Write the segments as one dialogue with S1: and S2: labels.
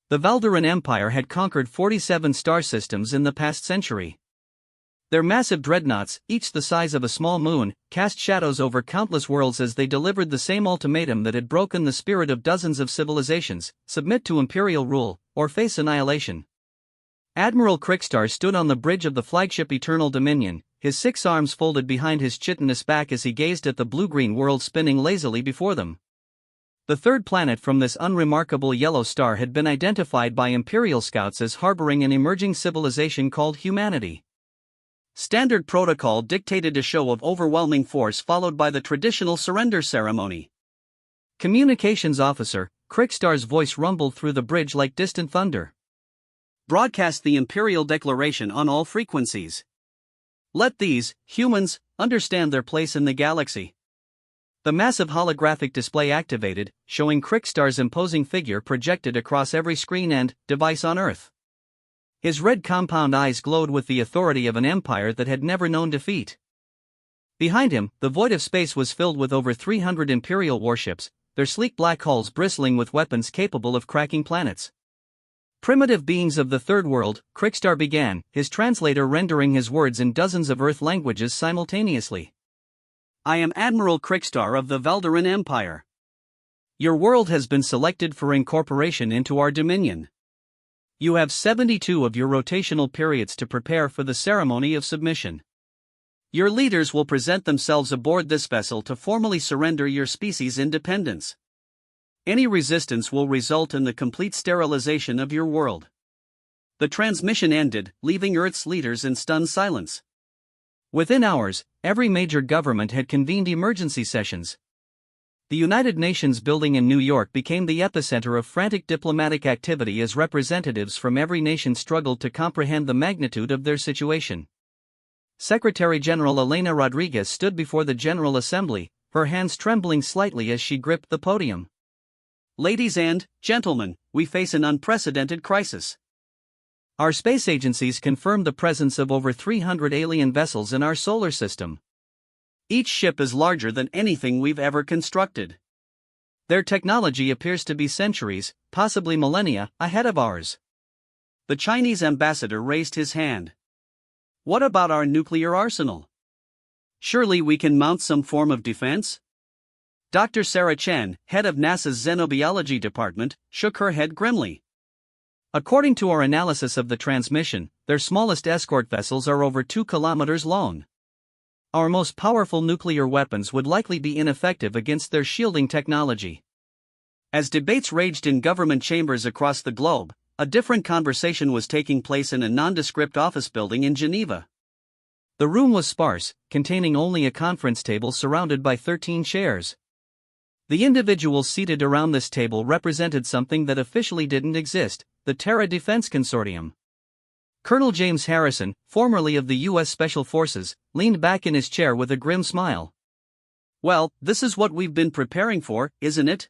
S1: The Valderan Empire had conquered 47 star systems in the past century. Their massive dreadnoughts, each the size of a small moon, cast shadows over countless worlds as they delivered the same ultimatum that had broken the spirit of dozens of civilizations: submit to imperial rule, or face annihilation. Admiral Crickstar stood on the bridge of the flagship Eternal Dominion, his 6 arms folded behind his chitinous back as he gazed at the blue-green world spinning lazily before them. The third planet from this unremarkable yellow star had been identified by Imperial scouts as harboring an emerging civilization called humanity. Standard protocol dictated a show of overwhelming force followed by the traditional surrender ceremony. Communications officer, Crickstar's voice rumbled through the bridge like distant thunder. Broadcast the Imperial Declaration on all frequencies. Let these, humans, understand their place in the galaxy. The massive holographic display activated, showing Crickstar's imposing figure projected across every screen and device on Earth. His red compound eyes glowed with the authority of an empire that had never known defeat. Behind him, the void of space was filled with over 300 Imperial warships, their sleek black hulls bristling with weapons capable of cracking planets. Primitive beings of the Third World, Crickstar began, his translator rendering his words in dozens of Earth languages simultaneously. I am Admiral Crickstar of the Valderan Empire. Your world has been selected for incorporation into our dominion. You have 72 of your rotational periods to prepare for the ceremony of submission. Your leaders will present themselves aboard this vessel to formally surrender your species' independence. Any resistance will result in the complete sterilization of your world. The transmission ended, leaving Earth's leaders in stunned silence. Within hours, every major government had convened emergency sessions. The United Nations building in New York became the epicenter of frantic diplomatic activity as representatives from every nation struggled to comprehend the magnitude of their situation. Secretary General Elena Rodriguez stood before the General Assembly, her hands trembling slightly as she gripped the podium. Ladies and gentlemen, we face an unprecedented crisis. Our space agencies confirmed the presence of over 300 alien vessels in our solar system. Each ship is larger than anything we've ever constructed. Their technology appears to be centuries, possibly millennia, ahead of ours. The Chinese ambassador raised his hand. What about our nuclear arsenal? Surely we can mount some form of defense? Dr. Sarah Chen, head of NASA's Xenobiology department, shook her head grimly. According to our analysis of the transmission, their smallest escort vessels are over 2 kilometers long. Our most powerful nuclear weapons would likely be ineffective against their shielding technology. As debates raged in government chambers across the globe, a different conversation was taking place in a nondescript office building in Geneva. The room was sparse, containing only a conference table surrounded by 13 chairs. The individuals seated around this table represented something that officially didn't exist: the Terra Defense Consortium. Colonel James Harrison, formerly of the U.S. Special Forces, leaned back in his chair with a grim smile. Well, this is what we've been preparing for, isn't it?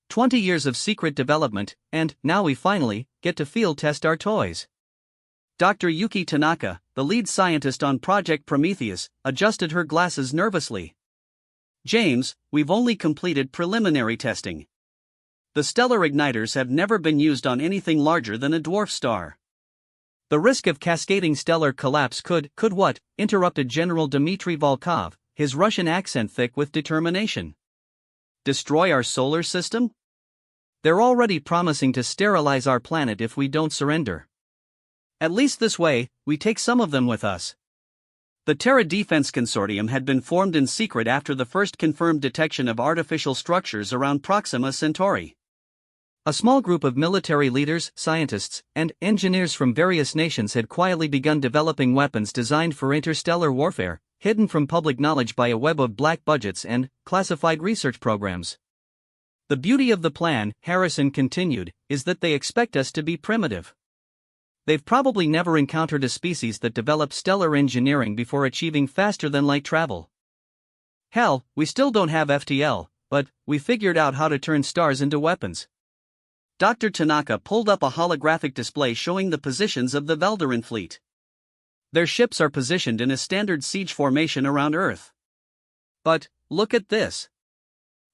S1: 20 years of secret development, and now we finally get to field test our toys. Dr. Yuki Tanaka, the lead scientist on Project Prometheus, adjusted her glasses nervously. James, we've only completed preliminary testing. The stellar igniters have never been used on anything larger than a dwarf star. The risk of cascading stellar collapse could what? Interrupted General Dmitry Volkov, his Russian accent thick with determination. Destroy our solar system? They're already promising to sterilize our planet if we don't surrender. At least this way, we take some of them with us. The Terra Defense Consortium had been formed in secret after the first confirmed detection of artificial structures around Proxima Centauri. A small group of military leaders, scientists, and engineers from various nations had quietly begun developing weapons designed for interstellar warfare, hidden from public knowledge by a web of black budgets and classified research programs. The beauty of the plan, Harrison continued, is that they expect us to be primitive. They've probably never encountered a species that developed stellar engineering before achieving faster-than-light travel. Hell, we still don't have FTL, but we figured out how to turn stars into weapons. Dr. Tanaka pulled up a holographic display showing the positions of the Valderan fleet. Their ships are positioned in a standard siege formation around Earth. But, look at this.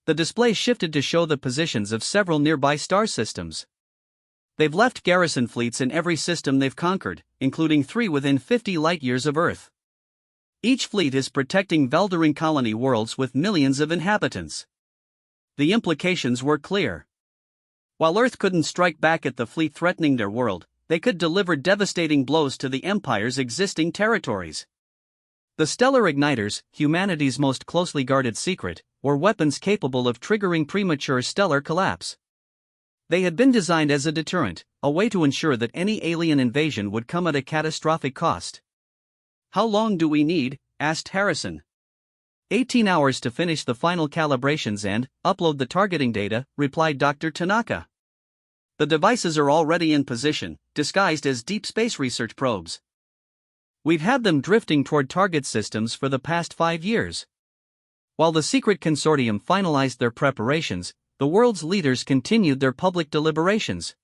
S1: The display shifted to show the positions of several nearby star systems. They've left garrison fleets in every system they've conquered, including 3 within 50 light-years of Earth. Each fleet is protecting Veldarin colony worlds with millions of inhabitants. The implications were clear. While Earth couldn't strike back at the fleet threatening their world, they could deliver devastating blows to the Empire's existing territories. The stellar igniters, humanity's most closely guarded secret, were weapons capable of triggering premature stellar collapse. They had been designed as a deterrent, a way to ensure that any alien invasion would come at a catastrophic cost. "How long do we need?" asked Harrison. 18 hours to finish the final calibrations and upload the targeting data, replied Dr. Tanaka. "The devices are already in position, disguised as deep space research probes. We've had them drifting toward target systems for the past 5 years." While the secret consortium finalized their preparations, the world's leaders continued their public deliberations.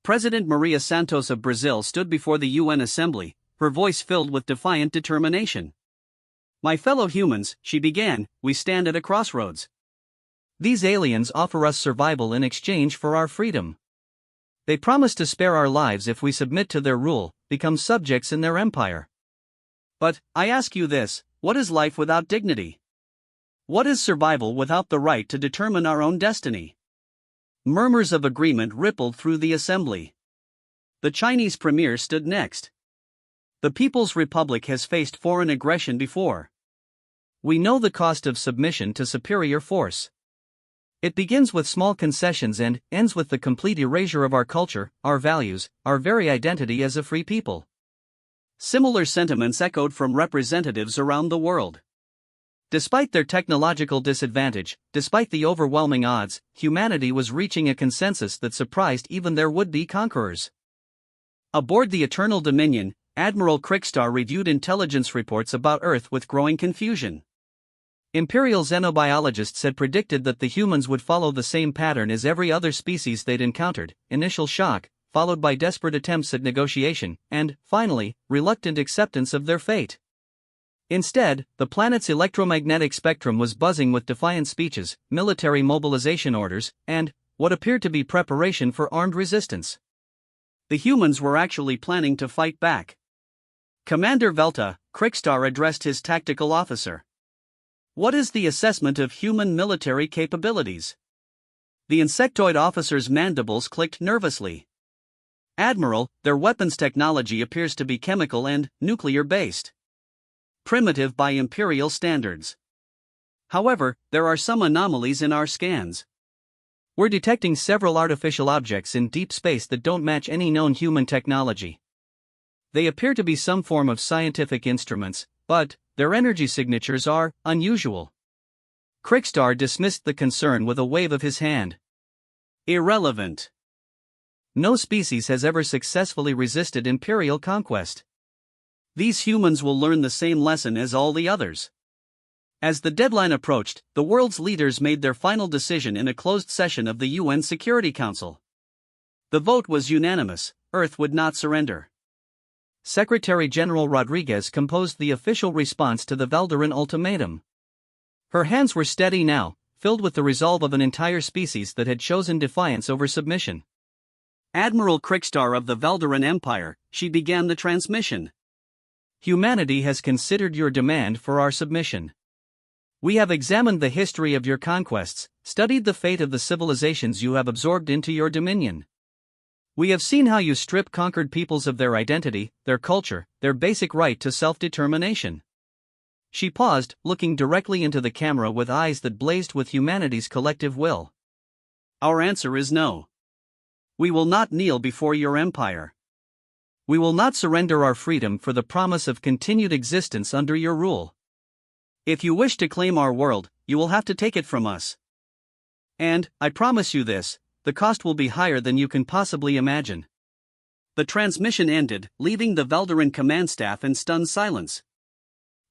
S1: President Maria Santos of Brazil stood before the UN Assembly, her voice filled with defiant determination. "My fellow humans," she began, "we stand at a crossroads. These aliens offer us survival in exchange for our freedom. They promise to spare our lives if we submit to their rule, become subjects in their empire. But, I ask you this, what is life without dignity? What is survival without the right to determine our own destiny?" Murmurs of agreement rippled through the assembly. The Chinese premier stood next. "The People's Republic has faced foreign aggression before. We know the cost of submission to superior force. It begins with small concessions and ends with the complete erasure of our culture, our values, our very identity as a free people." Similar sentiments echoed from representatives around the world. Despite their technological disadvantage, despite the overwhelming odds, humanity was reaching a consensus that surprised even their would-be conquerors. Aboard the Eternal Dominion, Admiral Krickstar reviewed intelligence reports about Earth with growing confusion. Imperial xenobiologists had predicted that the humans would follow the same pattern as every other species they'd encountered: initial shock, followed by desperate attempts at negotiation, and, finally, reluctant acceptance of their fate. Instead, the planet's electromagnetic spectrum was buzzing with defiant speeches, military mobilization orders, and what appeared to be preparation for armed resistance. The humans were actually planning to fight back. "Commander Velta," Krickstar addressed his tactical officer. "What is the assessment of human military capabilities?" The insectoid officer's mandibles clicked nervously. "Admiral, their weapons technology appears to be chemical and nuclear-based. Primitive by Imperial standards. However, there are some anomalies in our scans. We're detecting several artificial objects in deep space that don't match any known human technology. They appear to be some form of scientific instruments, but their energy signatures are unusual." Krickstar dismissed the concern with a wave of his hand. "Irrelevant. No species has ever successfully resisted Imperial conquest. These humans will learn the same lesson as all the others." As the deadline approached, the world's leaders made their final decision in a closed session of the UN Security Council. The vote was unanimous: Earth would not surrender. Secretary General Rodriguez composed the official response to the Veldarin ultimatum. Her hands were steady now, filled with the resolve of an entire species that had chosen defiance over submission. "Admiral Krickstar of the Veldarin Empire," she began the transmission. "Humanity has considered your demand for our submission. We have examined the history of your conquests, studied the fate of the civilizations you have absorbed into your dominion. We have seen how you strip conquered peoples of their identity, their culture, their basic right to self-determination." She paused, looking directly into the camera with eyes that blazed with humanity's collective will. "Our answer is no. We will not kneel before your empire. We will not surrender our freedom for the promise of continued existence under your rule. If you wish to claim our world, you will have to take it from us. And, I promise you this, the cost will be higher than you can possibly imagine." The transmission ended, leaving the Veldarin command staff in stunned silence.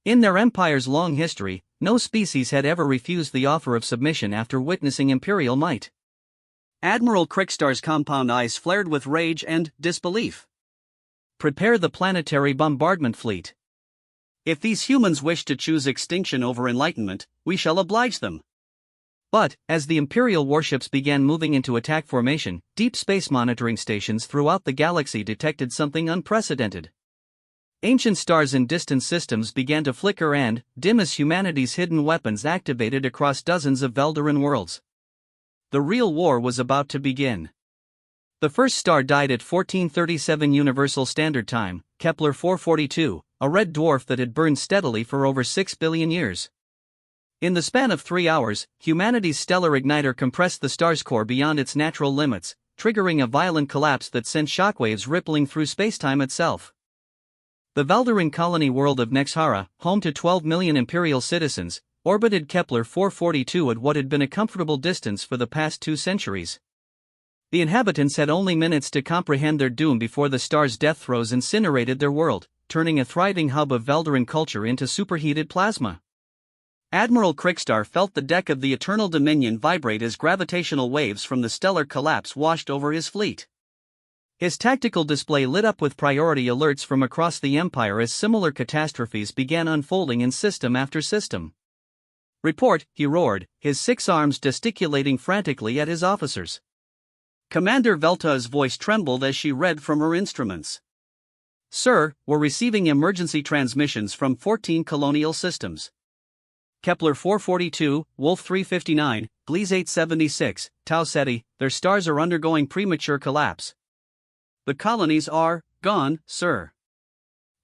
S1: In their empire's long history, no species had ever refused the offer of submission after witnessing Imperial might. Admiral Krickstar's compound eyes flared with rage and disbelief. "Prepare the planetary bombardment fleet. If these humans wish to choose extinction over enlightenment, we shall oblige them." But, as the Imperial warships began moving into attack formation, deep space monitoring stations throughout the galaxy detected something unprecedented. Ancient stars in distant systems began to flicker and dim as humanity's hidden weapons activated across dozens of Veldarin worlds. The real war was about to begin. The first star died at 1437 Universal Standard Time, Kepler 442, a red dwarf that had burned steadily for over 6 billion years. In the span of 3 hours, humanity's stellar igniter compressed the star's core beyond its natural limits, triggering a violent collapse that sent shockwaves rippling through spacetime itself. The Veldarin colony world of Nexhara, home to 12 million Imperial citizens, orbited Kepler 442 at what had been a comfortable distance for the past 2 centuries. The inhabitants had only minutes to comprehend their doom before the star's death throes incinerated their world, turning a thriving hub of Veldarin culture into superheated plasma. Admiral Krikstar felt the deck of the Eternal Dominion vibrate as gravitational waves from the stellar collapse washed over his fleet. His tactical display lit up with priority alerts from across the Empire as similar catastrophes began unfolding in system after system. "Report," he roared, his 6 arms gesticulating frantically at his officers. Commander Velta's voice trembled as she read from her instruments. "Sir, we're receiving emergency transmissions from 14 colonial systems. Kepler 442, Wolf 359, Gliese 876, Tau Ceti, their stars are undergoing premature collapse. The colonies are gone, sir."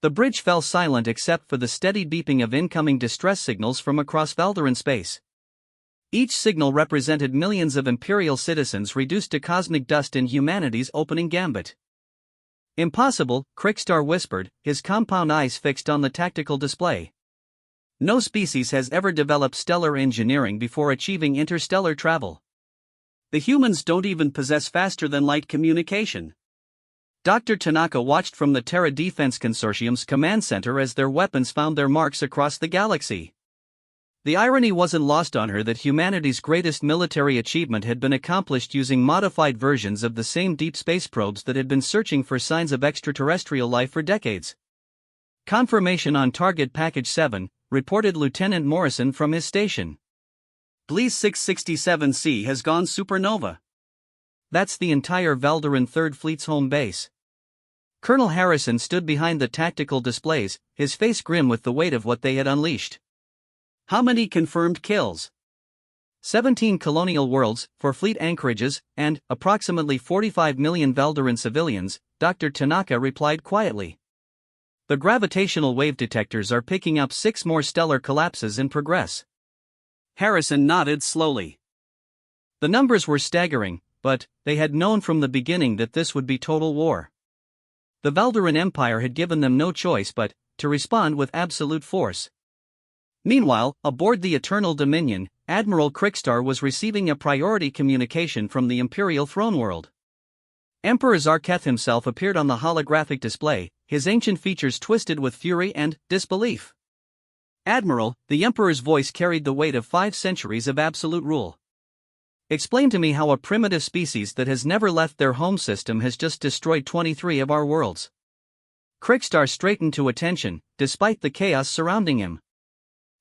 S1: The bridge fell silent except for the steady beeping of incoming distress signals from across Veldarin space. Each signal represented millions of Imperial citizens reduced to cosmic dust in humanity's opening gambit. "Impossible," Krikstar whispered, his compound eyes fixed on the tactical display. "No species has ever developed stellar engineering before achieving interstellar travel. The humans don't even possess faster-than-light communication." Dr. Tanaka watched from the Terra Defense Consortium's command center as their weapons found their marks across the galaxy. The irony wasn't lost on her that humanity's greatest military achievement had been accomplished using modified versions of the same deep space probes that had been searching for signs of extraterrestrial life for decades. "Confirmation on target package 7, reported Lieutenant Morrison from his station. Gliese 667C has gone supernova." That's the entire Veldarin 3rd Fleet's home base. Colonel Harrison stood behind the tactical displays, his face grim with the weight of what they had unleashed. "How many confirmed kills?" 17 colonial worlds, 4 fleet anchorages, and approximately 45 million Veldarin civilians, Dr. Tanaka replied quietly. "The gravitational wave detectors are picking up 6 more stellar collapses in progress." Harrison nodded slowly. The numbers were staggering, but they had known from the beginning that this would be total war. The Veldarin Empire had given them no choice but to respond with absolute force. Meanwhile, aboard the Eternal Dominion, Admiral Krikstar was receiving a priority communication from the Imperial throne world. Emperor Zarketh himself appeared on the holographic display, his ancient features twisted with fury and disbelief. "Admiral," the Emperor's voice carried the weight of 5 centuries of absolute rule. "Explain to me how a primitive species that has never left their home system has just destroyed 23 of our worlds." Krikstar straightened to attention, despite the chaos surrounding him.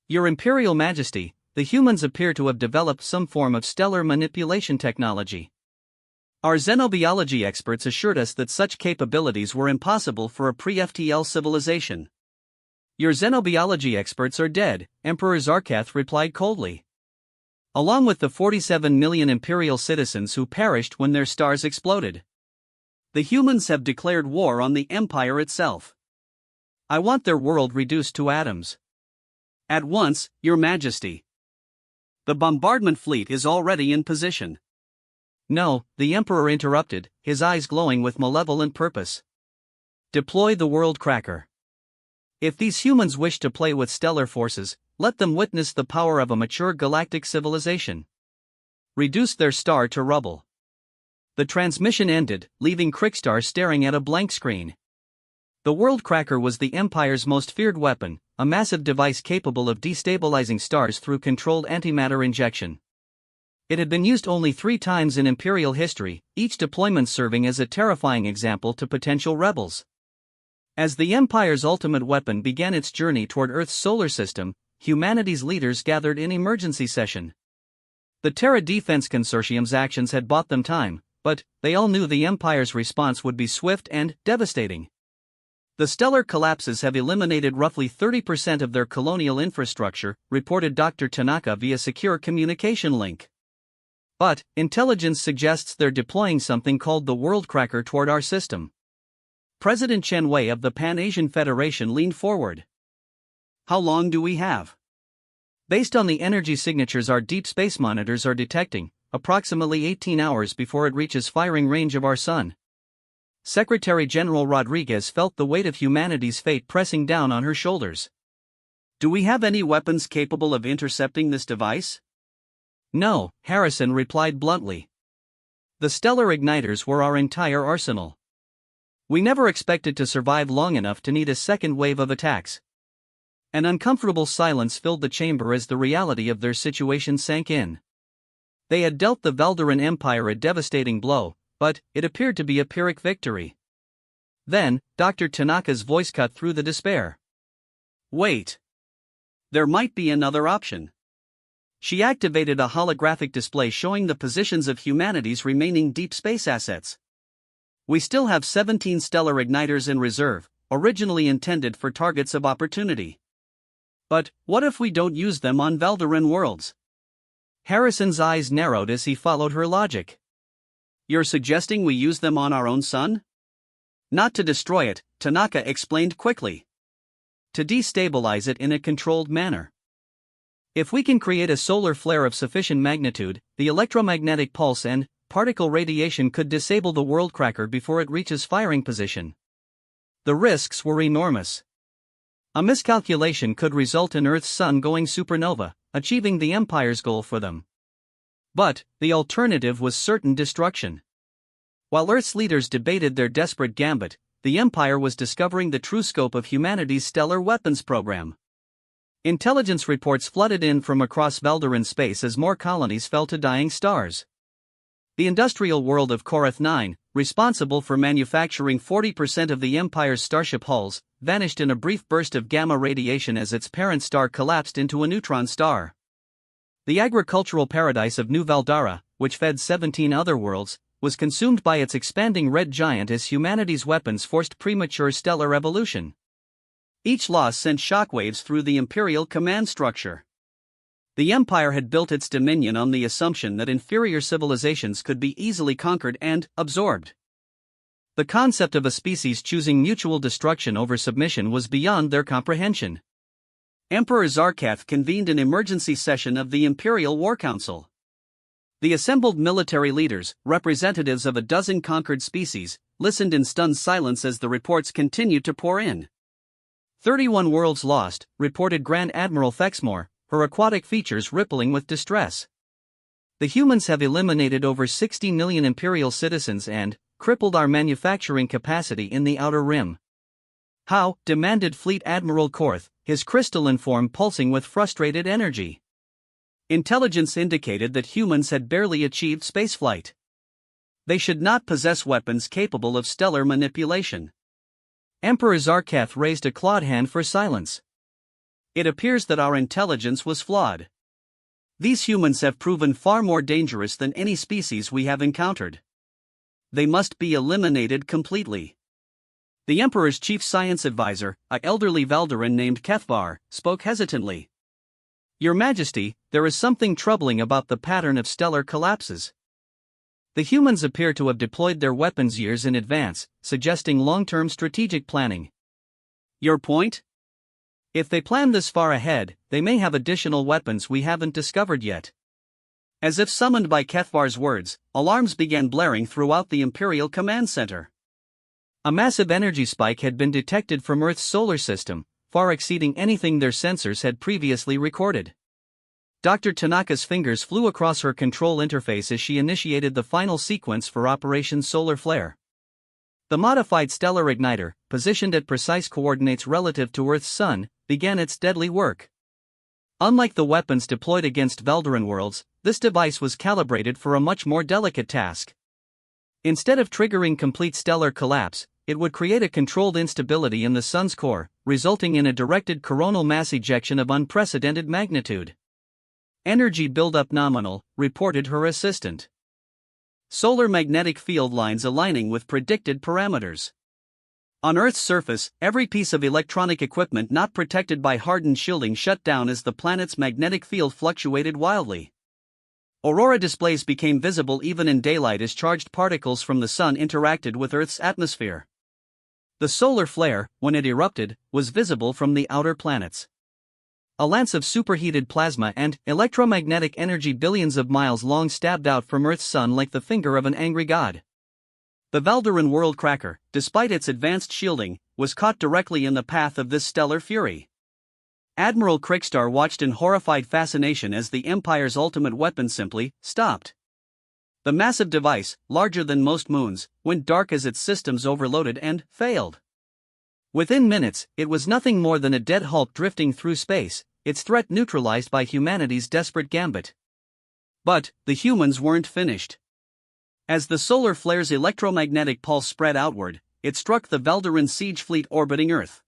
S1: "Your Imperial Majesty, the humans appear to have developed some form of stellar manipulation technology. Our xenobiology experts assured us that such capabilities were impossible for a pre-FTL civilization." "Your xenobiology experts are dead," Emperor Zarketh replied coldly. "Along with the 47 million Imperial citizens who perished when their stars exploded. The humans have declared war on the Empire itself. I want their world reduced to atoms. At once, Your Majesty. The bombardment fleet is already in position." "No," the Emperor interrupted, his eyes glowing with malevolent purpose. "Deploy the World Cracker. If these humans wish to play with stellar forces, let them witness the power of a mature galactic civilization. Reduce their star to rubble." The transmission ended, leaving Krikstar staring at a blank screen. The World Cracker was the Empire's most feared weapon, a massive device capable of destabilizing stars through controlled antimatter injection. It had been used only 3 times in Imperial history, each deployment serving as a terrifying example to potential rebels. As the Empire's ultimate weapon began its journey toward Earth's solar system, humanity's leaders gathered in emergency session. The Terra Defense Consortium's actions had bought them time, but they all knew the Empire's response would be swift and devastating. The stellar collapses have eliminated roughly 30% of their colonial infrastructure, reported Dr. Tanaka via secure communication link. But intelligence suggests they're deploying something called the Worldcracker toward our system. President Chen Wei of the Pan-Asian Federation leaned forward. How long do we have? Based on the energy signatures our deep space monitors are detecting, approximately 18 hours before it reaches firing range of our sun. Secretary General Rodriguez felt the weight of humanity's fate pressing down on her shoulders. Do we have any weapons capable of intercepting this device? No, Harrison replied bluntly. The stellar igniters were our entire arsenal. We never expected to survive long enough to need a second wave of attacks. An uncomfortable silence filled the chamber as the reality of their situation sank in. They had dealt the Veldaran Empire a devastating blow, but it appeared to be a Pyrrhic victory. Then, Dr. Tanaka's voice cut through the despair. Wait. There might be another option. She activated a holographic display showing the positions of humanity's remaining deep space assets. We still have 17 stellar igniters in reserve, originally intended for targets of opportunity. But what if we don't use them on Veldaran worlds? Harrison's eyes narrowed as he followed her logic. You're suggesting we use them on our own sun? Not to destroy it, Tanaka explained quickly. To destabilize it in a controlled manner. If we can create a solar flare of sufficient magnitude, the electromagnetic pulse and particle radiation could disable the Worldcracker before it reaches firing position. The risks were enormous. A miscalculation could result in Earth's sun going supernova, achieving the Empire's goal for them. But the alternative was certain destruction. While Earth's leaders debated their desperate gambit, the Empire was discovering the true scope of humanity's stellar weapons program. Intelligence reports flooded in from across Veldaran space as more colonies fell to dying stars. The industrial world of Korath 9, responsible for manufacturing 40% of the Empire's starship hulls, vanished in a brief burst of gamma radiation as its parent star collapsed into a neutron star. The agricultural paradise of New Valdara, which fed 17 other worlds, was consumed by its expanding red giant as humanity's weapons forced premature stellar evolution. Each loss sent shockwaves through the Imperial command structure. The Empire had built its dominion on the assumption that inferior civilizations could be easily conquered and absorbed. The concept of a species choosing mutual destruction over submission was beyond their comprehension. Emperor Zarkath convened an emergency session of the Imperial War Council. The assembled military leaders, representatives of a dozen conquered species, listened in stunned silence as the reports continued to pour in. 31 worlds lost, reported Grand Admiral Thexmore, her aquatic features rippling with distress. The humans have eliminated over 60 million Imperial citizens and crippled our manufacturing capacity in the Outer Rim. How? Demanded Fleet Admiral Korth, his crystalline form pulsing with frustrated energy. Intelligence indicated that humans had barely achieved spaceflight. They should not possess weapons capable of stellar manipulation. Emperor Zarkath raised a clawed hand for silence. It appears that our intelligence was flawed. These humans have proven far more dangerous than any species we have encountered. They must be eliminated completely. The Emperor's chief science advisor, an elderly Veldaran named Kethvar, spoke hesitantly. Your Majesty, there is something troubling about the pattern of stellar collapses. The humans appear to have deployed their weapons years in advance, suggesting long-term strategic planning. Your point? If they plan this far ahead, they may have additional weapons we haven't discovered yet. As if summoned by Kethvar's words, alarms began blaring throughout the Imperial Command Center. A massive energy spike had been detected from Earth's solar system, far exceeding anything their sensors had previously recorded. Dr. Tanaka's fingers flew across her control interface as she initiated the final sequence for Operation Solar Flare. The modified stellar igniter, positioned at precise coordinates relative to Earth's sun, began its deadly work. Unlike the weapons deployed against Veldaran worlds, this device was calibrated for a much more delicate task. Instead of triggering complete stellar collapse, it would create a controlled instability in the sun's core, resulting in a directed coronal mass ejection of unprecedented magnitude. Energy buildup nominal, reported her assistant. Solar magnetic field lines aligning with predicted parameters. On Earth's surface, every piece of electronic equipment not protected by hardened shielding shut down as the planet's magnetic field fluctuated wildly. Aurora displays became visible even in daylight as charged particles from the sun interacted with Earth's atmosphere. The solar flare, when it erupted, was visible from the outer planets. A lance of superheated plasma and electromagnetic energy billions of miles long stabbed out from Earth's sun like the finger of an angry god. The Valderan world cracker, despite its advanced shielding, was caught directly in the path of this stellar fury. Admiral Krigstar watched in horrified fascination as the Empire's ultimate weapon simply stopped. The massive device, larger than most moons, went dark as its systems overloaded and failed. Within minutes, it was nothing more than a dead hulk drifting through space, its threat neutralized by humanity's desperate gambit. But the humans weren't finished. As the solar flare's electromagnetic pulse spread outward, it struck the Valderan siege fleet orbiting Earth.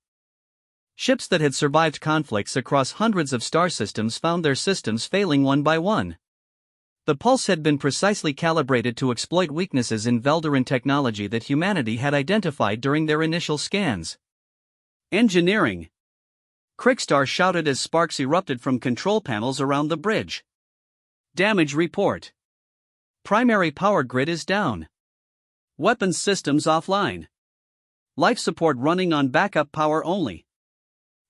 S1: Ships that had survived conflicts across hundreds of star systems found their systems failing one by one. The pulse had been precisely calibrated to exploit weaknesses in Valderan technology that humanity had identified during their initial scans. Engineering! Krigstar shouted as sparks erupted from control panels around the bridge. Damage report. Primary power grid is down. Weapons systems offline. Life support running on backup power only.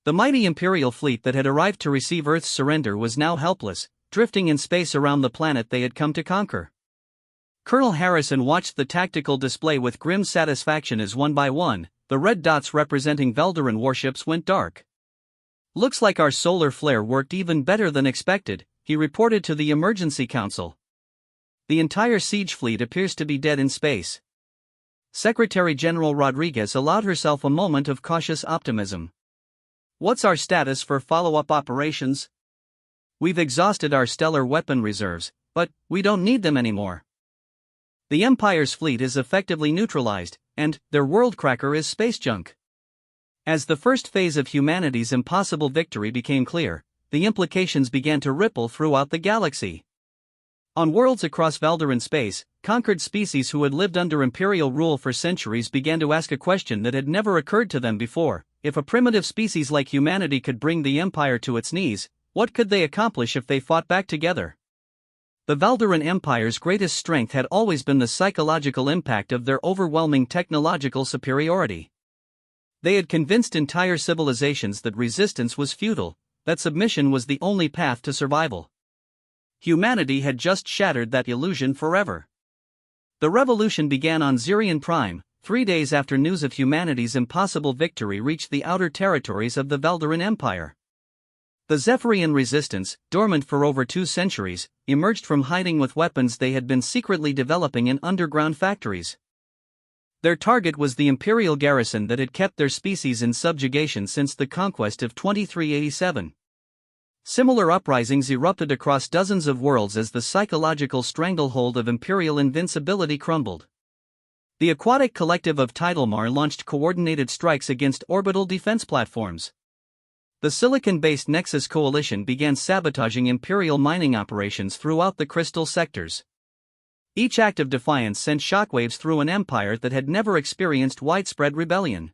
S1: The mighty Imperial fleet that had arrived to receive Earth's surrender was now helpless, drifting in space around the planet they had come to conquer. Colonel Harrison watched the tactical display with grim satisfaction as one by one, the red dots representing Valderan warships went dark. "Looks like our solar flare worked even better than expected," he reported to the Emergency Council. "The entire siege fleet appears to be dead in space." Secretary General Rodriguez allowed herself a moment of cautious optimism. "What's our status for follow-up operations?" "We've exhausted our stellar weapon reserves, but we don't need them anymore. The Empire's fleet is effectively neutralized, and their world cracker is space junk." As the first phase of humanity's impossible victory became clear, the implications began to ripple throughout the galaxy. On worlds across Valderan space, conquered species who had lived under Imperial rule for centuries began to ask a question that had never occurred to them before: if a primitive species like humanity could bring the Empire to its knees, what could they accomplish if they fought back together? The Valderan Empire's greatest strength had always been the psychological impact of their overwhelming technological superiority. They had convinced entire civilizations that resistance was futile, that submission was the only path to survival. Humanity had just shattered that illusion forever. The revolution began on Zirian Prime, 3 days after news of humanity's impossible victory reached the outer territories of the Valderan Empire. The Zephyrian resistance, dormant for over 2 centuries, emerged from hiding with weapons they had been secretly developing in underground factories. Their target was the Imperial garrison that had kept their species in subjugation since the conquest of 2387. Similar uprisings erupted across dozens of worlds as the psychological stranglehold of Imperial invincibility crumbled. The aquatic collective of Tidalmar launched coordinated strikes against orbital defense platforms. The silicon-based Nexus Coalition began sabotaging Imperial mining operations throughout the crystal sectors. Each act of defiance sent shockwaves through an empire that had never experienced widespread rebellion.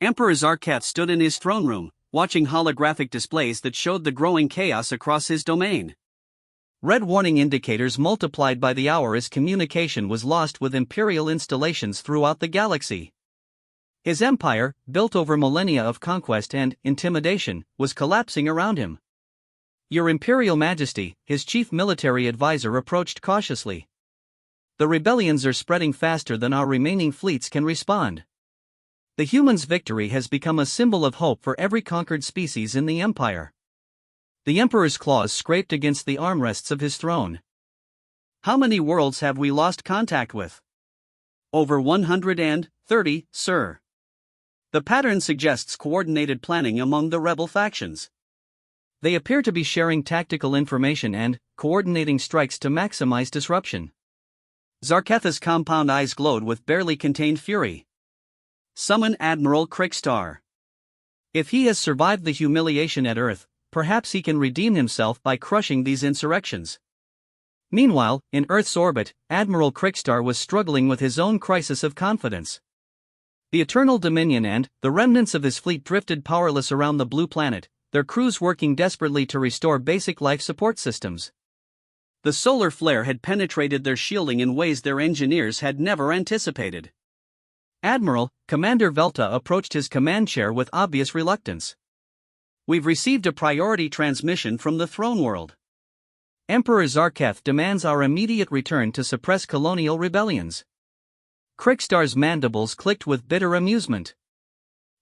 S1: Emperor Zarkat stood in his throne room, watching holographic displays that showed the growing chaos across his domain. Red warning indicators multiplied by the hour as communication was lost with Imperial installations throughout the galaxy. His empire, built over millennia of conquest and intimidation, was collapsing around him. "Your Imperial Majesty," his chief military advisor approached cautiously. "The rebellions are spreading faster than our remaining fleets can respond. The humans' victory has become a symbol of hope for every conquered species in the Empire." The Emperor's claws scraped against the armrests of his throne. "How many worlds have we lost contact with?" "Over 130, sir. The pattern suggests coordinated planning among the rebel factions. They appear to be sharing tactical information and coordinating strikes to maximize disruption." Zarkatha's compound eyes glowed with barely contained fury. "Summon Admiral Krigstar. If he has survived the humiliation at Earth, perhaps he can redeem himself by crushing these insurrections. Meanwhile, in Earth's orbit, Admiral Crickstar was struggling with his own crisis of confidence. The Eternal Dominion and the remnants of his fleet drifted powerless around the blue planet, their crews working desperately to restore basic life support systems. The solar flare had penetrated their shielding in ways their engineers had never anticipated. Admiral, Commander Velta approached his command chair with obvious reluctance. "We've received a priority transmission from the throne world. Emperor Zarketh demands our immediate return to suppress colonial rebellions." Crickstar's mandibles clicked with bitter amusement.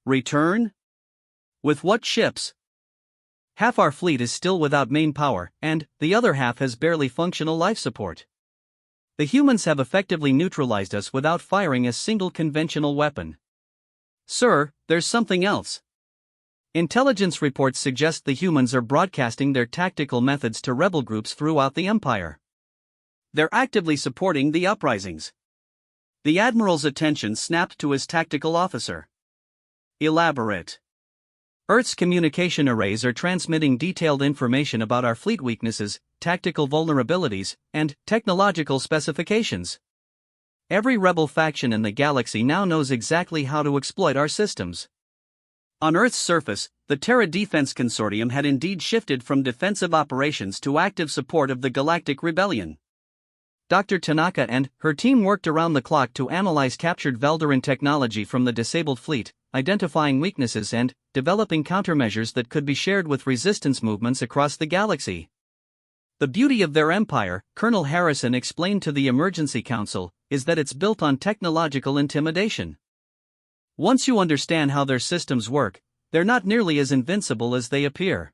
S1: "Return? With what ships? Half our fleet is still without main power, and the other half has barely functional life support. The humans have effectively neutralized us without firing a single conventional weapon. Sir, there's something else. Intelligence reports suggest the humans are broadcasting their tactical methods to rebel groups throughout the Empire. They're actively supporting the uprisings." The Admiral's attention snapped to his tactical officer. "Elaborate." "Earth's communication arrays are transmitting detailed information about our fleet weaknesses, tactical vulnerabilities, and technological specifications. Every rebel faction in the galaxy now knows exactly how to exploit our systems." On Earth's surface, the Terra Defense Consortium had indeed shifted from defensive operations to active support of the Galactic Rebellion. Dr. Tanaka and her team worked around the clock to analyze captured Veldarin technology from the disabled fleet, identifying weaknesses and developing countermeasures that could be shared with resistance movements across the galaxy. The beauty of their empire, Colonel Harrison explained to the Emergency Council, is that it's built on technological intimidation. Once you understand how their systems work, they're not nearly as invincible as they appear.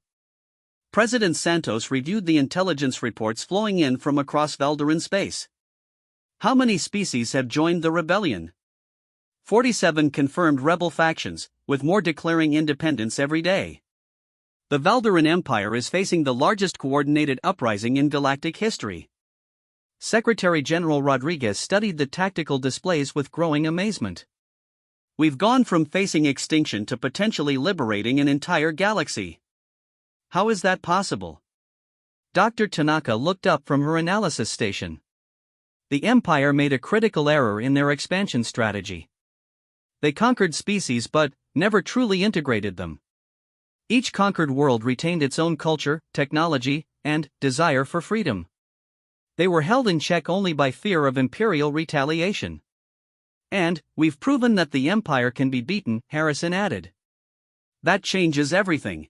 S1: President Santos reviewed the intelligence reports flowing in from across Veldarin space. "How many species have joined the rebellion?" 47 confirmed rebel factions, with more declaring independence every day. The Veldarin Empire is facing the largest coordinated uprising in galactic history. Secretary General Rodriguez studied the tactical displays with growing amazement. "We've gone from facing extinction to potentially liberating an entire galaxy. How is that possible?" Dr. Tanaka looked up from her analysis station. "The Empire made a critical error in their expansion strategy. They conquered species but never truly integrated them. Each conquered world retained its own culture, technology, and desire for freedom. They were held in check only by fear of imperial retaliation. And we've proven that the Empire can be beaten," Harrison added. "That changes everything."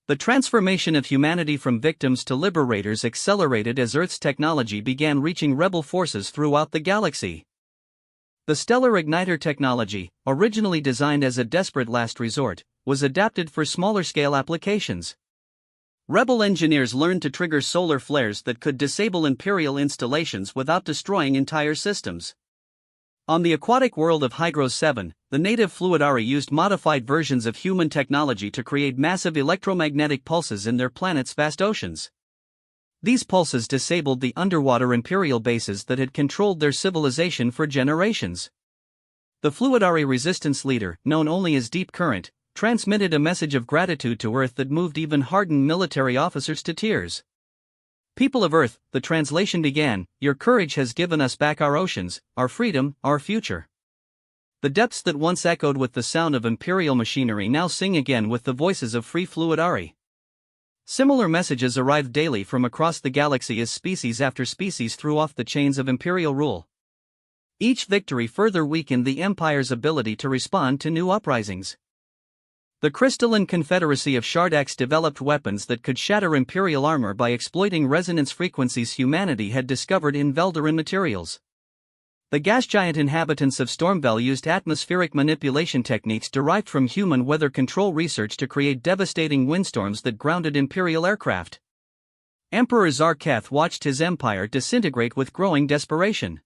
S1: The transformation of humanity from victims to liberators accelerated as Earth's technology began reaching rebel forces throughout the galaxy. The stellar igniter technology, originally designed as a desperate last resort, was adapted for smaller-scale applications. Rebel engineers learned to trigger solar flares that could disable Imperial installations without destroying entire systems. On the aquatic world of Hygros 7, the native Fluidari used modified versions of human technology to create massive electromagnetic pulses in their planet's vast oceans. These pulses disabled the underwater Imperial bases that had controlled their civilization for generations. The Fluidari resistance leader, known only as Deep Current, transmitted a message of gratitude to Earth that moved even hardened military officers to tears. "People of Earth," the translation began, "your courage has given us back our oceans, our freedom, our future." The depths that once echoed with the sound of Imperial machinery now sing again with the voices of free Fluidari. Similar messages arrived daily from across the galaxy as species after species threw off the chains of Imperial rule. Each victory further weakened the Empire's ability to respond to new uprisings. The crystalline confederacy of Shardax developed weapons that could shatter Imperial armor by exploiting resonance frequencies humanity had discovered in Veldarin materials. The gas giant inhabitants of Stormvel used atmospheric manipulation techniques derived from human weather control research to create devastating windstorms that grounded Imperial aircraft. Emperor Zarketh watched his empire disintegrate with growing desperation.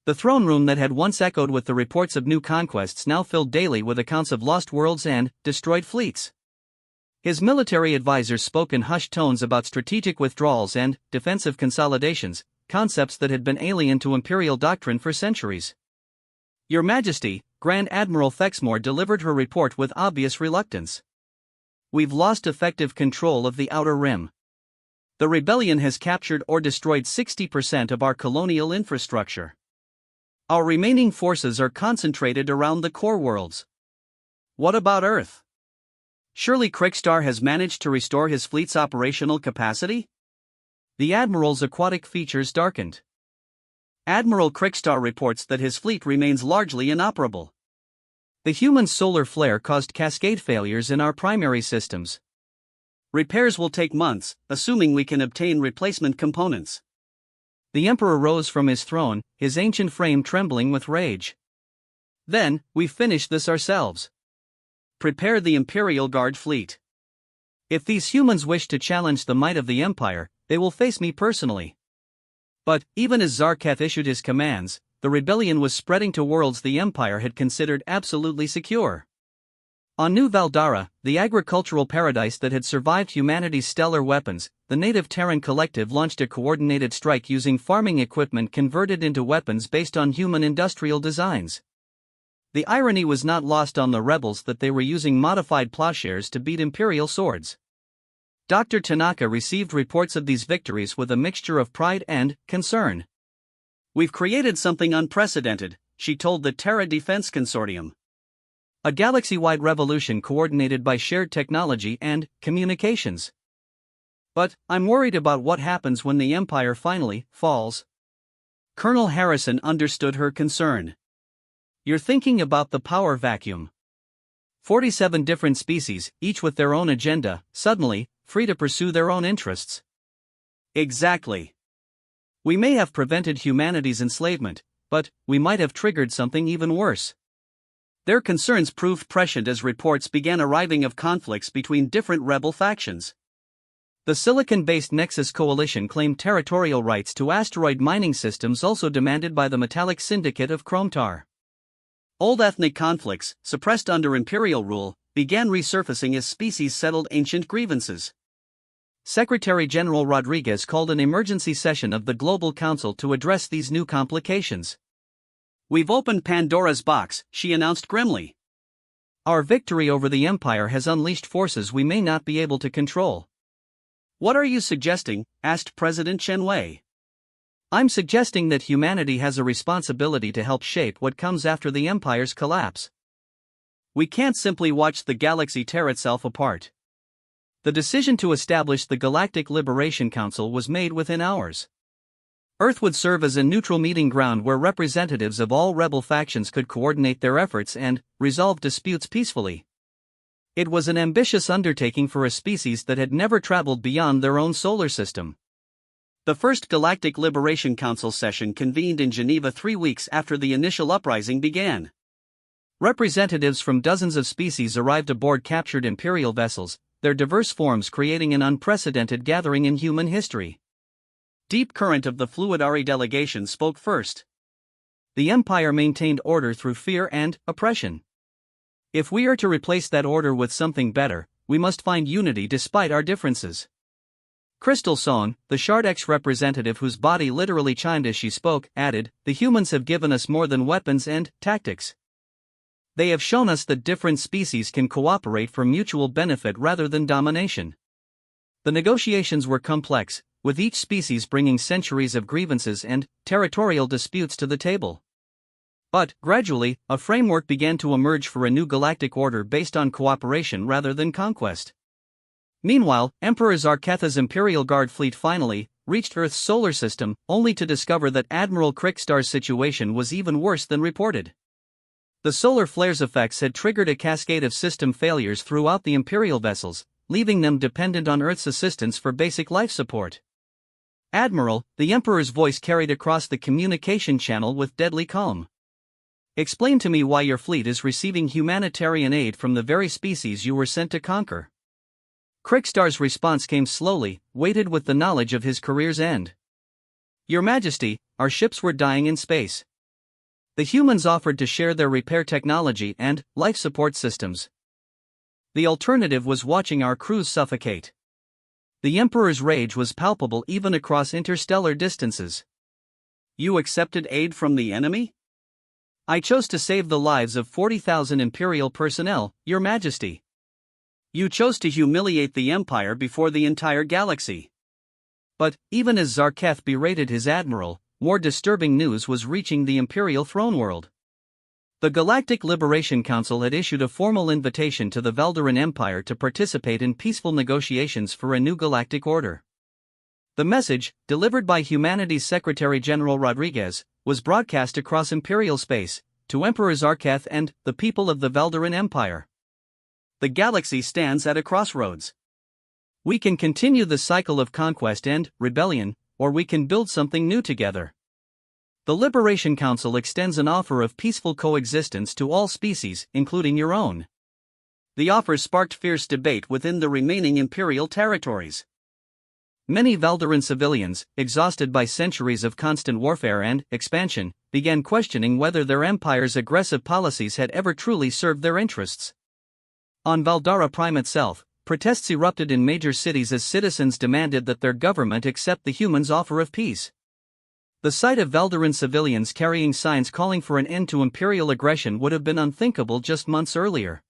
S1: The throne room that had once echoed with the reports of new conquests now filled daily with accounts of lost worlds and destroyed fleets. His military advisors spoke in hushed tones about strategic withdrawals and defensive consolidations, concepts that had been alien to Imperial doctrine for centuries. "Your Majesty," Grand Admiral Thexmore delivered her report with obvious reluctance. We've lost effective control of the outer rim. The rebellion has captured or destroyed 60% of our colonial infrastructure. Our remaining forces are concentrated around the core worlds. What about Earth? Surely Krikstar has managed to restore his fleet's operational capacity? The Admiral's aquatic features darkened. Admiral Krikstar reports that his fleet remains largely inoperable. The human solar flare caused cascade failures in our primary systems. Repairs will take months, assuming we can obtain replacement components. The Emperor rose from his throne, his ancient frame trembling with rage. Then, we've finished this ourselves. Prepare the Imperial Guard fleet. If these humans wish to challenge the might of the Empire, they will face me personally. But, even as Zarketh issued his commands, the rebellion was spreading to worlds the Empire had considered absolutely secure. On New Valdara, the agricultural paradise that had survived humanity's stellar weapons, the native Terran collective launched a coordinated strike using farming equipment converted into weapons based on human industrial designs. The irony was not lost on the rebels that they were using modified plowshares to beat Imperial swords. Dr. Tanaka received reports of these victories with a mixture of pride and concern. "We've created something unprecedented," she told the Terra Defense Consortium. "A galaxy-wide revolution coordinated by shared technology and communications. But I'm worried about what happens when the Empire finally falls." Colonel Harrison understood her concern. "You're thinking about the power vacuum. 47 different species, each with their own agenda, suddenly free to pursue their own interests." Exactly. We may have prevented humanity's enslavement, but we might have triggered something even worse. Their concerns proved prescient as reports began arriving of conflicts between different rebel factions. The Silicon-based Nexus Coalition claimed territorial rights to asteroid mining systems also demanded by the Metallic Syndicate of Chromtar. Old ethnic conflicts, suppressed under Imperial rule, began resurfacing as species settled ancient grievances. Secretary General Rodriguez called an emergency session of the Global Council to address these new complications. "We've opened Pandora's box," she announced grimly. "Our victory over the Empire has unleashed forces we may not be able to control." "What are you suggesting?" asked President Chen Wei. "I'm suggesting that humanity has a responsibility to help shape what comes after the Empire's collapse. We can't simply watch the galaxy tear itself apart." The decision to establish the Galactic Liberation Council was made within hours. Earth would serve as a neutral meeting ground where representatives of all rebel factions could coordinate their efforts and resolve disputes peacefully. It was an ambitious undertaking for a species that had never traveled beyond their own solar system. The first Galactic Liberation Council session convened in Geneva 3 weeks after the initial uprising began. Representatives from dozens of species arrived aboard captured Imperial vessels, their diverse forms creating an unprecedented gathering in human history. Deep Current of the Fluidari delegation spoke first. The Empire maintained order through fear and oppression. If we are to replace that order with something better, we must find unity despite our differences. Crystal Song, the Shardex representative whose body literally chimed as she spoke, added, "The humans have given us more than weapons and tactics. They have shown us that different species can cooperate for mutual benefit rather than domination." The negotiations were complex, with each species bringing centuries of grievances and territorial disputes to the table. But, gradually, a framework began to emerge for a new galactic order based on cooperation rather than conquest. Meanwhile, Emperor Zarketha's Imperial Guard fleet finally reached Earth's solar system, only to discover that Admiral Krikstar's situation was even worse than reported. The solar flare's effects had triggered a cascade of system failures throughout the Imperial vessels, leaving them dependent on Earth's assistance for basic life support. "Admiral," the Emperor's voice carried across the communication channel with deadly calm. "Explain to me why your fleet is receiving humanitarian aid from the very species you were sent to conquer." Krikstar's response came slowly, weighted with the knowledge of his career's end. "Your Majesty, our ships were dying in space. The humans offered to share their repair technology and life support systems. The alternative was watching our crews suffocate." The Emperor's rage was palpable even across interstellar distances. "You accepted aid from the enemy?" "I chose to save the lives of 40,000 Imperial personnel, Your Majesty." You chose to humiliate the Empire before the entire galaxy. But, even as Zarketh berated his admiral, more disturbing news was reaching the Imperial throne world. The Galactic Liberation Council had issued a formal invitation to the Veldarin Empire to participate in peaceful negotiations for a new galactic order. The message, delivered by humanity's Secretary-General Rodriguez, was broadcast across Imperial space, to Emperor Zarketh and the people of the Veldarin Empire. The galaxy stands at a crossroads. We can continue the cycle of conquest and rebellion, or we can build something new together. The Liberation Council extends an offer of peaceful coexistence to all species, including your own. The offer sparked fierce debate within the remaining Imperial territories. Many Veldarin civilians, exhausted by centuries of constant warfare and expansion, began questioning whether their empire's aggressive policies had ever truly served their interests. On Valdara Prime itself, protests erupted in major cities as citizens demanded that their government accept the humans' offer of peace. The sight of Veldarin civilians carrying signs calling for an end to imperial aggression would have been unthinkable just months earlier.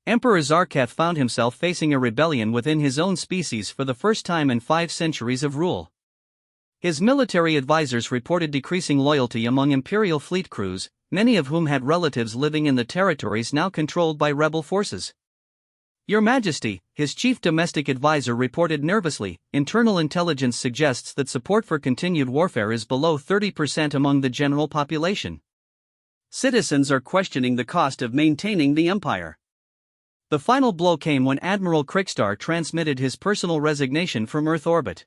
S1: Emperor Zarketh found himself facing a rebellion within his own species for the first time in 5 centuries of rule. His military advisors reported decreasing loyalty among imperial fleet crews, many of whom had relatives living in the territories now controlled by rebel forces. Your Majesty, his chief domestic advisor reported nervously, internal intelligence suggests that support for continued warfare is below 30% among the general population. Citizens are questioning the cost of maintaining the empire. The final blow came when Admiral Crickstar transmitted his personal resignation from Earth orbit.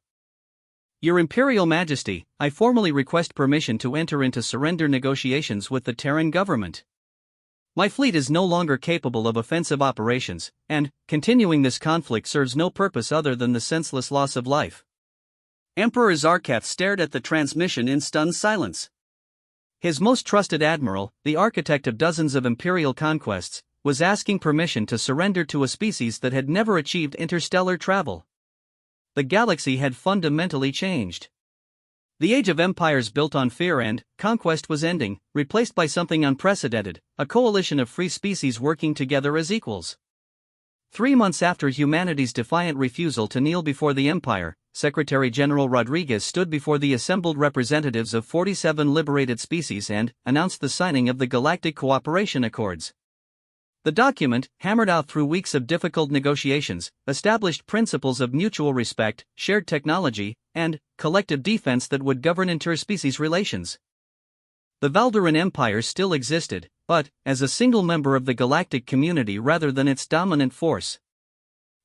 S1: Your Imperial Majesty, I formally request permission to enter into surrender negotiations with the Terran government. My fleet is no longer capable of offensive operations, and continuing this conflict serves no purpose other than the senseless loss of life. Emperor Zarketh stared at the transmission in stunned silence. His most trusted admiral, the architect of dozens of imperial conquests, was asking permission to surrender to a species that had never achieved interstellar travel. The galaxy had fundamentally changed. The age of empires built on fear and conquest was ending, replaced by something unprecedented, a coalition of free species working together as equals. 3 months after humanity's defiant refusal to kneel before the Empire, Secretary-General Rodriguez stood before the assembled representatives of 47 liberated species and announced the signing of the Galactic Cooperation Accords. The document, hammered out through weeks of difficult negotiations, established principles of mutual respect, shared technology, and collective defense that would govern interspecies relations. The Veldarin Empire still existed, but as a single member of the galactic community rather than its dominant force.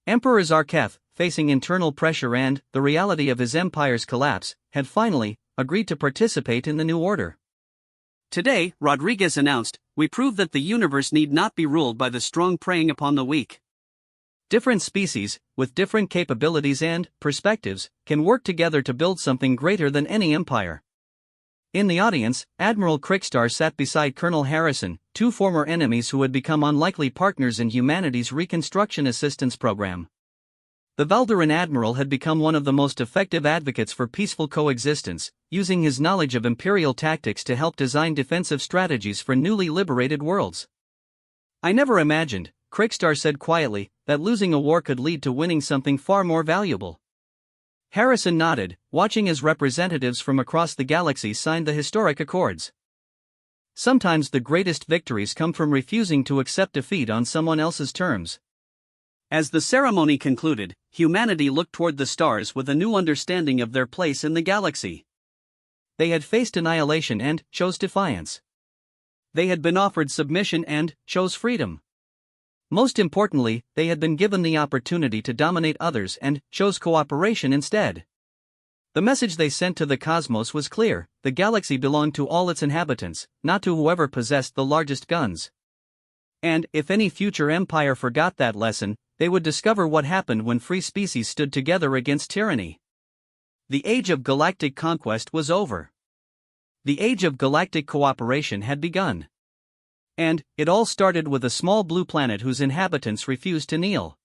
S1: Emperor Zarketh, facing internal pressure and the reality of his empire's collapse, had finally agreed to participate in the new order. Today, Rodriguez announced, we prove that the universe need not be ruled by the strong preying upon the weak. Different species, with different capabilities and perspectives, can work together to build something greater than any empire. In the audience, Admiral Crickstar sat beside Colonel Harrison, 2 former enemies who had become unlikely partners in humanity's Reconstruction Assistance Program. The Veldarin Admiral had become one of the most effective advocates for peaceful coexistence, using his knowledge of imperial tactics to help design defensive strategies for newly liberated worlds. I never imagined, Crickstar said quietly, that losing a war could lead to winning something far more valuable. Harrison nodded, watching as representatives from across the galaxy signed the historic accords. Sometimes the greatest victories come from refusing to accept defeat on someone else's terms. As the ceremony concluded, humanity looked toward the stars with a new understanding of their place in the galaxy. They had faced annihilation and chose defiance. They had been offered submission and chose freedom. Most importantly, they had been given the opportunity to dominate others and chose cooperation instead. The message they sent to the cosmos was clear: the galaxy belonged to all its inhabitants, not to whoever possessed the largest guns. And if any future empire forgot that lesson, they would discover what happened when free species stood together against tyranny. The age of galactic conquest was over. The age of galactic cooperation had begun. And it all started with a small blue planet whose inhabitants refused to kneel.